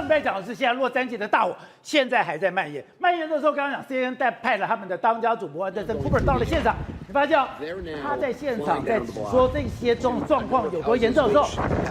白讲的是，现在洛杉矶的大火现在还在蔓延。蔓延的时候，刚刚讲 CNN 派了他们的当家主播安德森·库珀到了现场，你发现他在现场在说这些状况有多严重的时候，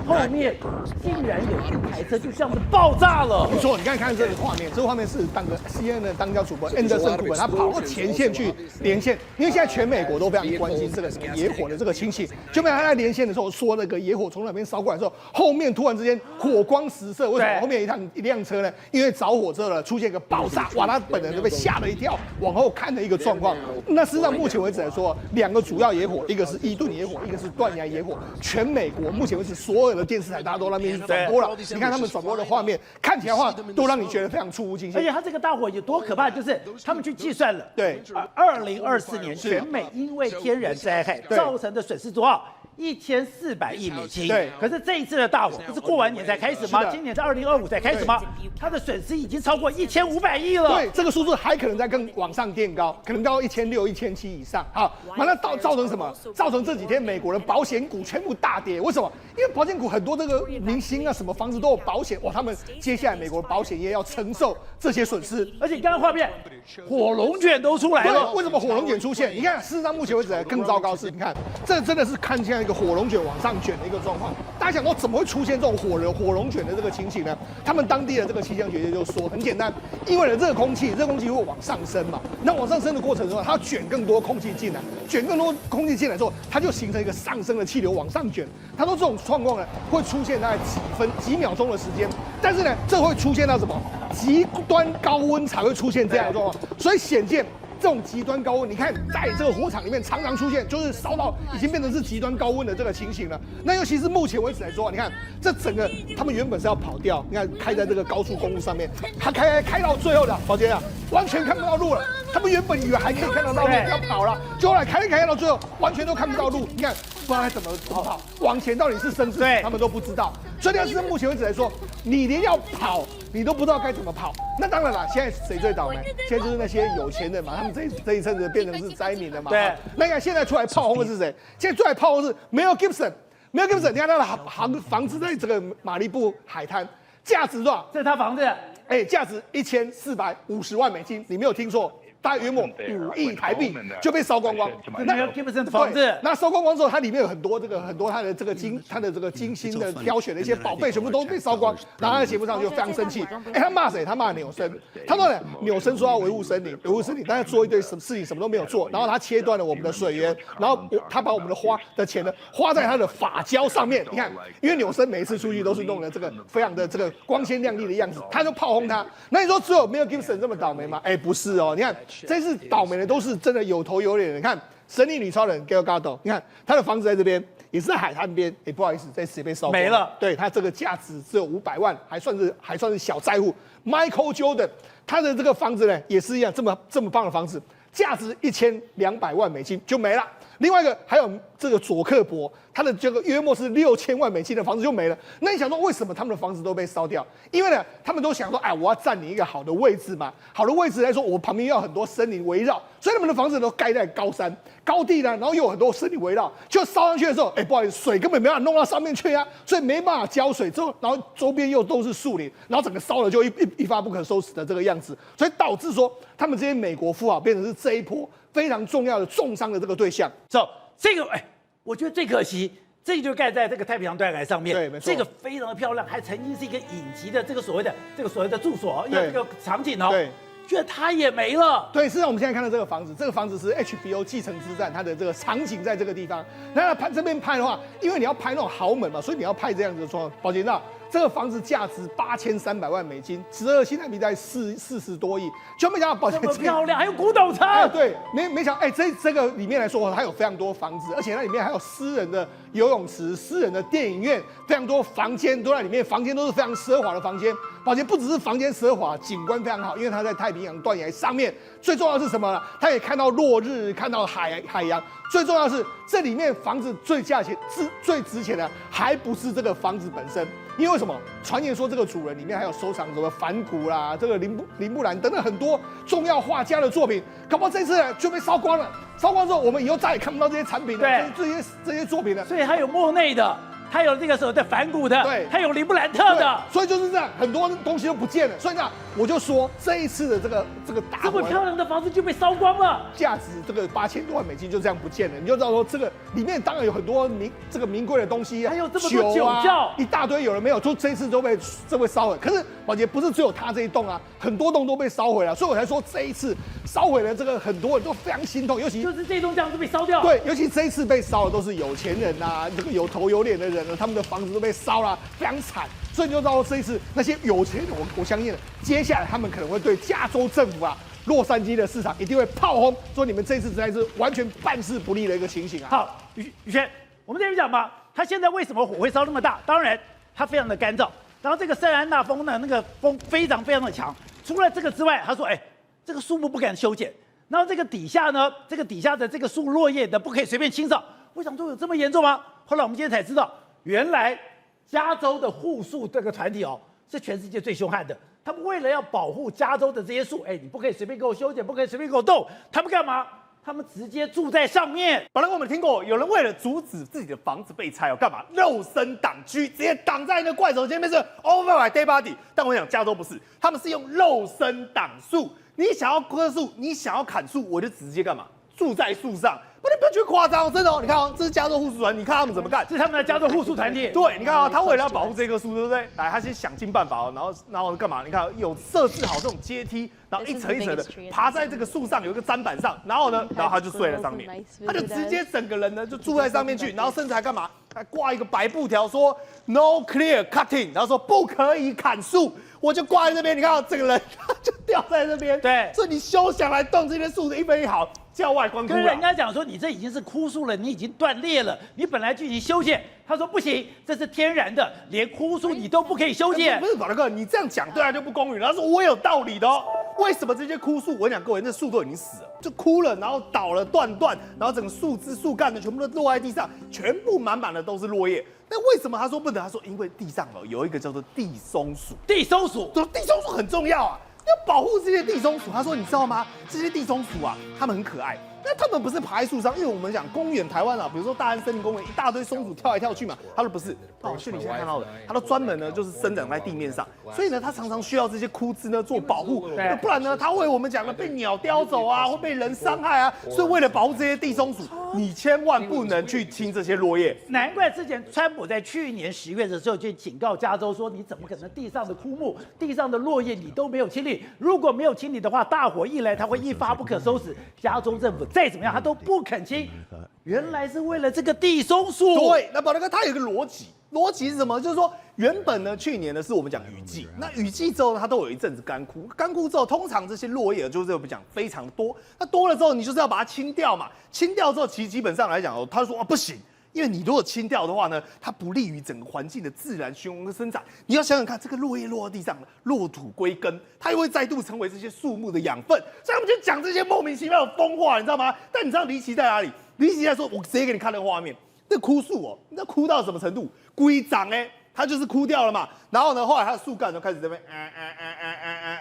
后面竟然有一台车就这样子爆炸了。没错，你看这个画面，这个画面是CNN 的当家主播安德森·库珀，他跑到前线去连线，因为现在全美国都非常关心这个野火的这个情形。就没有他在连线的时候说那个野火从那边烧过来的时候，后面突然之间火光十色，为什么？后面一辆车呢？因为着火之后呢，出现一个爆炸，哇，他本人都被吓了一跳，往后看的一个状况。那事实上目前为止来说，两个主要野火，一个是伊顿野火，一个是断崖野火。全美国目前为止所有的电视台大家都那边去转播了，你看他们转播的画面，看起来的话都让你觉得非常触目惊心。而且它这个大火有多可怕，就是他们去计算了，对，2024年全美因为天然灾害造成的损失多少？1400亿美金。对，可是这一次的大火不是过完年才开始吗？今年是2025才开始吗？它的损失已经超过1500亿了。对，这个数字还可能再更往上垫高，可能到1600、1700以上。好，那造成什么？造成这几天美国的保险股全部大跌。为什么？因为保险股很多这个明星啊，什么房子都有保险，哇，他们接下来美国的保险业要承受这些损失。而且刚刚画面，火龙卷都出来了。为什么火龙卷出现？你看，事实上目前为止更糟糕是，你看这真的是看起来一个火龙卷往上卷的一个状况。大家想说怎么会出现这种火龙卷的这个情形呢？他们当地的这个气象学家就说，很简单，因为呢热空气会往上升嘛，那往上升的过程中，它要卷更多空气进来，卷更多空气进来之后，它就形成一个上升的气流往上卷。他说这种状况呢会出现大概几秒钟的时间，但是呢这会出现到什么极端高温才会出现这样的状况，所以显见。这种极端高温，你看在这个火场里面常常出现，就是烧到已经变成是极端高温的这个情形了。那尤其是目前为止来说，你看这整个他们原本是要跑掉，你看开在这个高速公路上面，他开到最后的，宝杰啊，完全看不到路了。他们原本以为还可以看得到路，要跑了，就后来开到最后，完全都看不到路。你看不知道该怎么跑，往前到底是生是死，他们都不知道。所以要是目前为止来说，你连要跑你都不知道该怎么跑。那当然了，现在谁最倒霉？现在就是那些有钱人嘛，他们这一阵子变成是灾民了嘛。对。那你看现在出来炮轰的是谁？现在出来炮轰是Mel Gibson，你看他的房子在这个马利布海滩，价值多少？这是他房子，价值1450万美金，你没有听错。大约莫5亿台币就被烧光光。那 Gibson 的房子，那烧光光之后，它里面有很多它的这个精心的挑选的一些宝贝，全部都被烧光。然后他在节目上就非常生气，他骂谁？他骂纽森。他说呢，纽森说要维护森林，但是做一堆事情什么都没有做。然后他切断了我们的水源，然后他把我们的钱呢花在他的发胶上面。你看，因为纽森每一次出去都是弄的这个非常的这个光鲜亮丽的样子，他就炮轰他。那你说只有Mel Gibson这么倒霉吗？不是哦，你看。这次倒霉的都是真的有头有脸的。你看，神力女超人 Gal Gadot， 你看她的房子在这边，也是在海滩边。不好意思，这次也被烧没了。对，她这个价值只有500万，还算是小债户。Michael Jordan， 他的这个房子呢，也是一样，这么棒的房子，价值1200万美金就没了。另外一个还有这个佐克伯，他的这个约莫是6000万美金的房子就没了。那你想说为什么他们的房子都被烧掉？因为呢，他们都想说，我要占领一个好的位置嘛。好的位置来说，我旁边要很多森林围绕，所以他们的房子都盖在高山、高地呢，然后又有很多森林围绕。就烧上去的时候，不好意思，水根本没办法弄到上面去啊，所以没办法浇水。之后，然后周边又都是树林，然后整个烧了就一发不可收拾的这个样子，所以导致说他们这些美国富豪变成是这一波非常重要的重伤的这个对象。这个我觉得最可惜，这个就盖在这个太平洋断崖上面，对，没错，这个非常的漂亮，还曾经是一个影集的这个所谓的住所，这个场景哦，对，觉得它也没了。对，事实上我们现在看到这个房子，这个房子是 HBO 继承之战，它的这个场景在这个地方。那这边拍的话，因为你要拍那种豪门嘛，所以你要拍这样子的状况。宝杰那这个房子价值8300万美金，12新台币在40多亿，就没想到宝杰这么漂亮，还有古董城。对，没想到这个里面来说，它有非常多房子，而且它里面还有私人的游泳池、私人的电影院，非常多房间都在里面，房间都是非常奢华的房间。宝杰不只是房间奢华，景观非常好，因为它在太平洋断崖上面。最重要的是什么呢？它也看到落日，看到海洋。最重要的是这里面房子最值钱的，还不是这个房子本身。因为什么？传言说这个主人里面还有收藏什么梵谷啦、这个林布兰等等很多重要画家的作品，搞不好这次就被烧光了。烧光之后，我们以后再也看不到这些产品了，这些作品了。所以还有莫内的，它有这个时候的反骨的，对它有林布兰特的，所以就是这样，很多东西都不见了。所以呢，我就说这一次的这个大这么漂亮的房子就被烧光了，价值这个8000多万美金就这样不见了。你就知道说这个里面当然有很多名贵的东西，还有这么多酒窖，一大堆，有人没有，就这一次都被烧了。可是宝杰不是只有他这一栋啊，很多栋都被烧毁了，所以我才说这一次烧毁了这个很多人都非常心痛，尤其就是这栋这样子被烧掉。对，尤其这一次被烧的都是有钱人啊，这个有头有脸的人呢，他们的房子都被烧了，非常惨。所以你就知道这一次那些有钱人，我相信接下来他们可能会对加州政府啊、洛杉矶的市场一定会炮轰，说你们这一次实在是完全办事不力的一个情形啊。好，宇轩，我们这边讲吧，它现在为什么火会烧那么大？当然，它非常的干燥，然后这个圣安娜风呢，那个风非常非常的强。除了这个之外，他说，这个树木不敢修剪，然后这个底下呢，这个底下的这个树落叶的不可以随便清扫。我想说有这么严重吗？后来我们今天才知道，原来加州的护树这个团体是全世界最凶悍的。他们为了要保护加州的这些树，你不可以随便给我修剪，不可以随便给我动。他们干嘛？他们直接住在上面。本来我们听过，有人为了阻止自己的房子被拆干嘛？肉身挡车，直接挡在那怪手前面是 over my dead body。但我想加州不是，他们是用肉身挡树。你想要割树，你想要砍树，我就直接干嘛？住在树上。你不要觉得夸张，真的你看这是加州护树团，你看他们怎么干？这是他们的加州护树团体。对，你看他为了要保护这棵树，对不对？来，他先想尽办法然后干嘛？你看有设置好这种阶梯，然后一层一层的爬在这个树上，有一个砧板上，然后他就睡在上面，他就直接整个人呢就住在上面去，然后甚至还干嘛？还挂一个白布条说 No clear cutting， 然后说不可以砍树。我就挂在这边，你看这个人就掉在这边。对，所以你休想来动这些树的一分一毫，叫外观枯。跟人家讲说，你这已经是枯树了，你已经断裂了，你本来就已经修剪。他说不行，这是天然的，连枯树你都不可以修剪。不是宝大哥，你这样讲对他就不公允。他说我有道理的哦。为什么这些枯树？我讲各位，那树都已经死了，就枯了，然后倒了断，然后整个树枝、树干呢，全部都落在地上，全部满满的都是落叶。那为什么他说不能？他说因为地上有一个叫做地松鼠。地松鼠，地松鼠很重要啊，要保护这些地松鼠。他说你知道吗？这些地松鼠啊，它们很可爱。那他们不是爬在树上，因为我们讲公园台湾啊，比如说大安森林公园，一大堆松鼠跳来跳去嘛。他说不是，去你现在看到的，它都专门呢就是生长在地面上，所以呢，它常常需要这些枯枝呢做保护，不然呢，它会我们讲的被鸟叼走啊，会被人伤害啊。所以为了保护这些地松鼠，你千万不能去清这些落叶。难怪之前川普在去年10月的时候就警告加州说，你怎么可能地上的枯木、地上的落叶你都没有清理？如果没有清理的话，大火一来，它会一发不可收拾。加州政府再怎么样，他都不肯清。原来是为了这个地松鼠。对，那宝大哥他有一个逻辑是什么？就是说原本呢，去年呢是我们讲雨季，那雨季之后呢，它都有一阵子干枯，干枯之后，通常这些落叶就是我们讲非常多，那多了之后，你就是要把它清掉嘛。清掉之后，其实基本上来讲他说不行。因为你如果清掉的话呢，它不利于整个环境的自然循环跟生长。你要想想看，这个落叶落到地上，落土归根，它又会再度成为这些树木的养分。所以我们就讲这些莫名其妙的疯话，你知道吗？但你知道离奇在哪里？离奇在说，我直接给你看那个画面，那枯树你知道枯到什么程度？龟长它就是枯掉了嘛。然后呢，后来它的树干就开始这边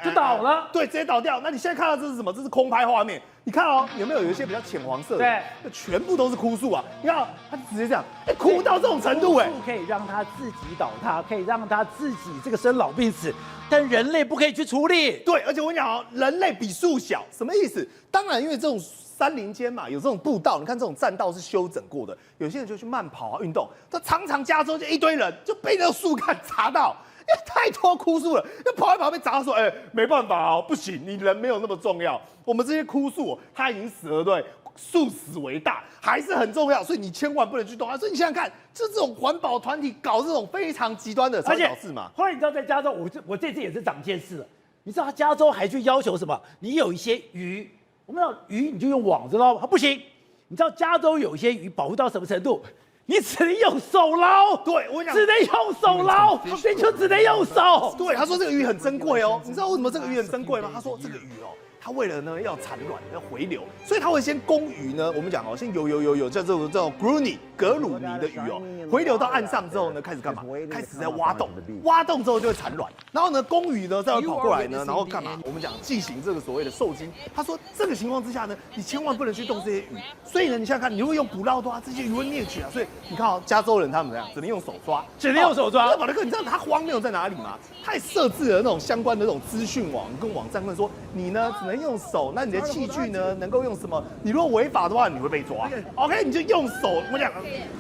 就倒了。对，直接倒掉。那你现在看到这是什么？这是空拍画面。你看有没有一些比较浅黄色的？对，全部都是枯树啊！你看它直接这样，枯到这种程度树可以让它自己倒塌，可以让它自己这个生老病死，但人类不可以去处理。对，而且我跟你讲人类比树小，什么意思？当然，因为这种山林间嘛，有这种步道，你看这种栈道是修整过的，有些人就去慢跑啊、运动。他常常加州就一堆人就被那个树干砸到。因为太多枯树了，要跑一跑被砸到说，没办法不行，你人没有那么重要。我们这些枯树它已经死了，对，树死为大，还是很重要，所以你千万不能去动它。所以你想想看，就这种环保团体搞这种非常极端的，才导致嘛。后来你知道在加州，我这次也是长见识了。你知道加州还去要求什么？你有一些鱼，我们知道鱼你就用网，知道吗？不行。你知道加州有一些鱼保护到什么程度？你只能用手捞，对我讲，只能用手捞，你就只能用手。对，他说这个鱼很珍贵哦，你知道为什么这个鱼很珍贵吗？他说这个鱼它为了呢要产卵要回流，所以它会先攻鱼呢，我们讲先游叫这种 gruni 格鲁尼的鱼哦，回流到岸上之后呢，开始干嘛？开始在挖洞，挖洞之后就会产卵，然后呢公鱼呢再会跑过来呢，然后干嘛？我们讲进行这个所谓的受精。他说这个情况之下呢，你千万不能去动这些鱼，所以呢你想想看，你如果用捕捞的话，这些鱼会灭绝啊。所以你看加州人他们怎么样，只能用手抓，只能用手抓。宝德哥，你知道他荒谬在哪里吗？他也设置了那种相关的那种资讯网跟网站，跟说你呢只能用手，那你的器具呢能够用什么？你如果违法的话，你会被抓。OK， 你就用手，我讲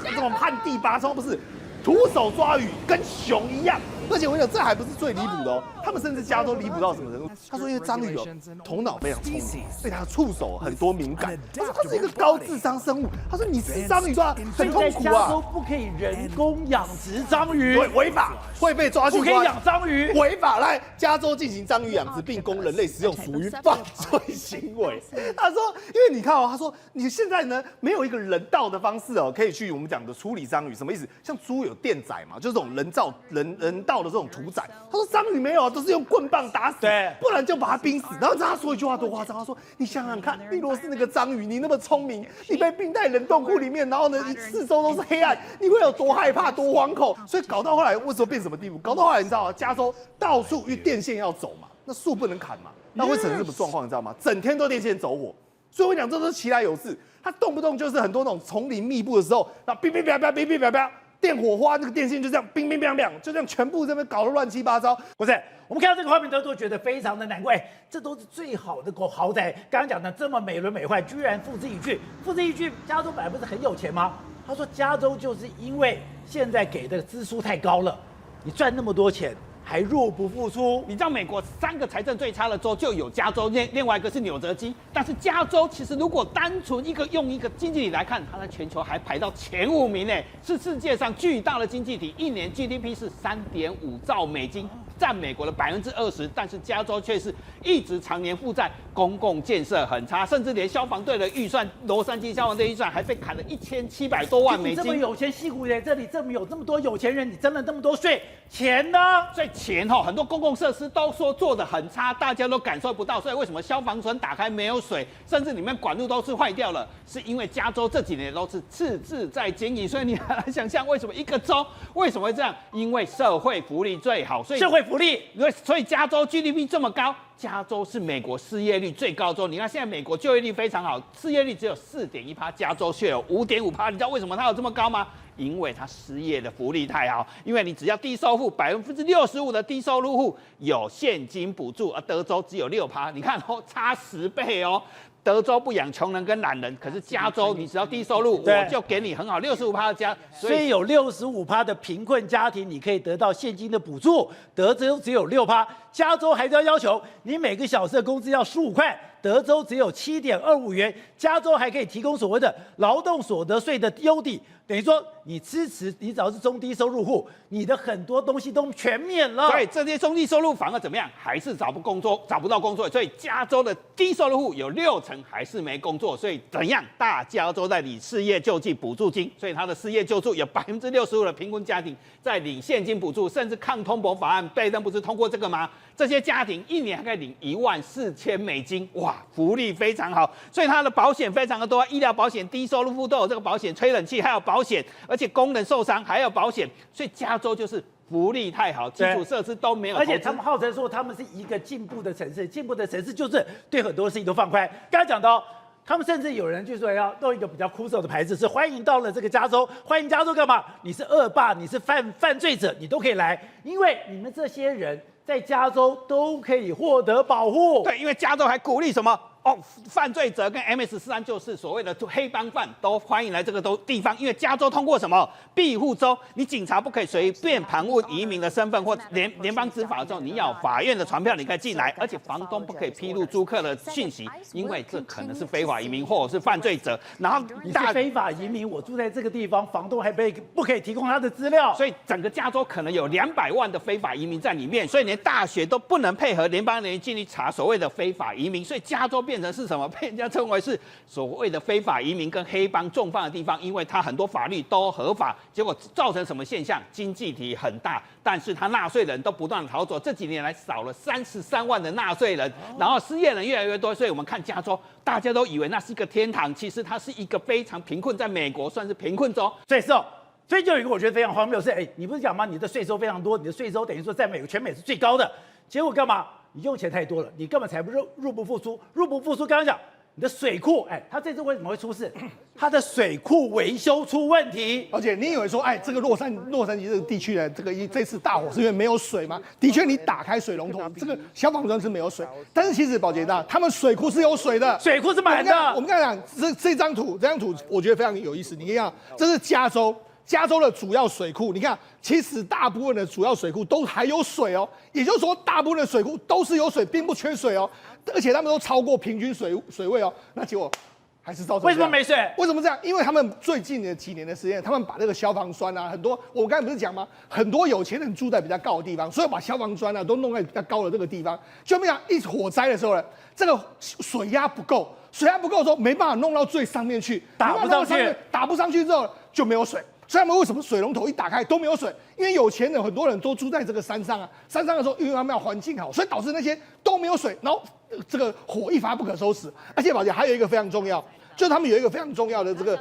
这种旱地拔葱不是，徒手抓鱼跟熊一样。而且我跟你讲，这还不是最离谱的哦，他们甚至加州离谱到什么程度？他说因为章鱼哦，头脑非常聪明，所以他的触手很多敏感。他说他是一个高智商生物。他说你吃章鱼的话很痛苦在加州不可以人工养殖章鱼，违法会被抓去。不可以养章鱼，违法来加州进行章鱼养殖并供人类食用，属于犯罪行为。他说，因为你看哦，他说你现在呢没有一个人道的方式哦，可以去我们讲的处理章鱼，什么意思？像猪有电宰嘛，就是这种人道的这种屠宰。他说章鱼没有，都是用棍棒打死，对，不然就把它冰死。然后他说一句话多夸张，他说你想想看，你若是那个章鱼，你那么聪明，你被冰在冷冻库里面，然后呢四周都是黑暗，你会有多害怕、多惶恐？所以搞到后来为什么变什么地步？搞到后来你知道吗？加州到处因为电线要走嘛，那树不能砍嘛，那会产生什么状况？你知道吗？整天都电线走火。所以我讲这都是其来有自，它动不动就是很多那种丛林密布的时候，那哔哔哔哔哔哔哔哔。电火花，那个电线就这样冰冰冰冰，就这样全部这边搞得乱七八糟。不是，我们看到这个画面都觉得非常的难过。这都是最好的豪宅，刚刚讲的这么美轮美奂，居然付之一炬。付之一炬，加州本来不是很有钱吗？他说加州就是因为现在给的支出太高了，你赚那么多钱。还入不敷出，你知道美国3个财政最差的州就有加州，另外一个是纽泽西。但是加州其实如果单纯用一个经济体来看，它在全球还排到前5名呢，是世界上巨大的经济体，一年 GDP 是3.5兆美金，占美国的20%，但是加州却是一直常年负债，公共建设很差，甚至连消防队的预算，洛杉矶消防队预算还被砍了1700多万美金。这么有钱，矽谷在这里有这么多有钱人，你征了那么多税，钱呢？所以钱很多公共设施都说做得很差，大家都感受不到。所以为什么消防栓打开没有水，甚至里面管路都是坏掉了？是因为加州这几年都是赤字在经营。所以你很难想象为什么一个州为什么会这样？因为社会福利最好，所以社会福利，所以加州 GDP 这么高。加州是美国失业率最高州，你看现在美国就业率非常好，失业率只有4.1%，加州却有5.5%。你知道为什么它有这么高吗？因为它失业的福利太好，因为你只要低收户，65%的低收入户有现金补助，而德州只有6%，你看差10倍哦。德州不养穷人跟懒人，可是加州你只要低收入，我就给你很好65%的加，所以有65%的贫困家庭，你可以得到现金的补助。德州只有6%，加州还是要求你每个小时的工资要15块，德州只有7.25元，加州还可以提供所谓的劳动所得税的优抵。等于说，你支持你只要是中低收入户，你的很多东西都全免了。对，这些中低收入反而怎么样？还是找不到工作。所以加州的低收入户有60%还是没工作。所以怎样？大加州在领失业救济补助金，所以他的失业救助有65%的贫困家庭在领现金补助，甚至抗通膨法案拜登不是通过这个吗？这些家庭一年还可以领14000美金，哇，福利非常好。所以他的保险非常的多，医疗保险、低收入户都有这个保险，吹冷气还有保险，而且工人受伤还有保险。所以加州就是福利太好，基础设施都没有，而且他们号称说他们是一个进步的城市，进步的城市就是对很多事情都放宽。刚才讲到，他们甚至有人就说要弄一个比较酷手的牌子，是欢迎到了这个加州，欢迎加州干嘛？你是恶霸，你是犯罪者，你都可以来，因为你们这些人在加州都可以获得保护。对，因为加州还鼓励什么？犯罪者跟 MS-13就是所谓的黑帮犯都欢迎来这个地方，因为加州通过什么庇护州，你警察不可以随便盘问移民的身份或联邦执法的时候，你要法院的传票你可以进来，而且房东不可以披露租客的讯息，因为这可能是非法移民或者是犯罪者。然后你是非法移民，我住在这个地方，房东还不可以提供他的资料，所以整个加州可能有200万的非法移民在里面，所以连大学都不能配合联邦人员进去查所谓的非法移民，所以加州变变成是什么？被人家称为是所谓的非法移民跟黑帮重犯的地方，因为它很多法律都合法，结果造成什么现象？经济体很大，但是他纳税人都不断的逃走，这几年来少了33万的纳税人，然后失业人越来越多，所以我们看加州，大家都以为那是一个天堂，其实它是一个非常贫困，在美国算是贫困州。所以就有一个我觉得非常荒谬是，你不是讲吗？你的税收非常多，你的税收等于说在全美是最高的，结果干嘛？你用钱太多了，你根本才不入不敷出，入不敷出。刚刚讲你的水库，它这次为什么会出事？它的水库维修出问题。而且你以为说，这个洛杉矶这个地区的这次大火是因为没有水吗？的确，你打开水龙头，这个消防栓是没有水，但是其实宝洁大他们水库是有水的，水库是满的。我们刚才讲这张图我觉得非常有意思。你看，这是加州的主要水库，你看，其实大部分的主要水库都还有水哦，也就是说，大部分的水库都是有水，并不缺水哦，而且他们都超过平均水位哦。那结果还是造成为什么没水？为什么这样？因为他们最近的几年的时间，他们把这个消防栓啊，很多我刚才不是讲吗？很多有钱人住在比较高的地方，所以把消防栓啊都弄在比较高的这个地方。就没想一火灾的时候呢，这个水压不够的时候，没办法弄到最上面去，打不上去之后就没有水。所以他们为什么水龙头一打开都没有水？因为有钱人很多人都住在这个山上啊，山上的时候，因为他们要环境好，所以导致那些都没有水，然后这个火一发不可收拾。而且宝姐还有一个非常重要，就是他们有一个非常重要的这个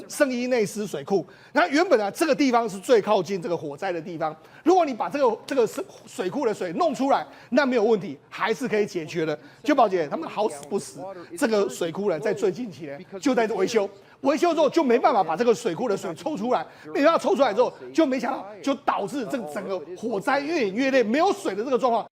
圣伊内斯水库。那原本这个地方是最靠近这个火灾的地方，如果你把这个水库的水弄出来，那没有问题，还是可以解决的。就宝姐他们好死不死，这个水库呢在最近期呢就在维修。维修之后就没办法把这个水库的水抽出来，没办法抽出来之后，就没想到就导致这个整个火灾越演越烈，没有水的这个状况。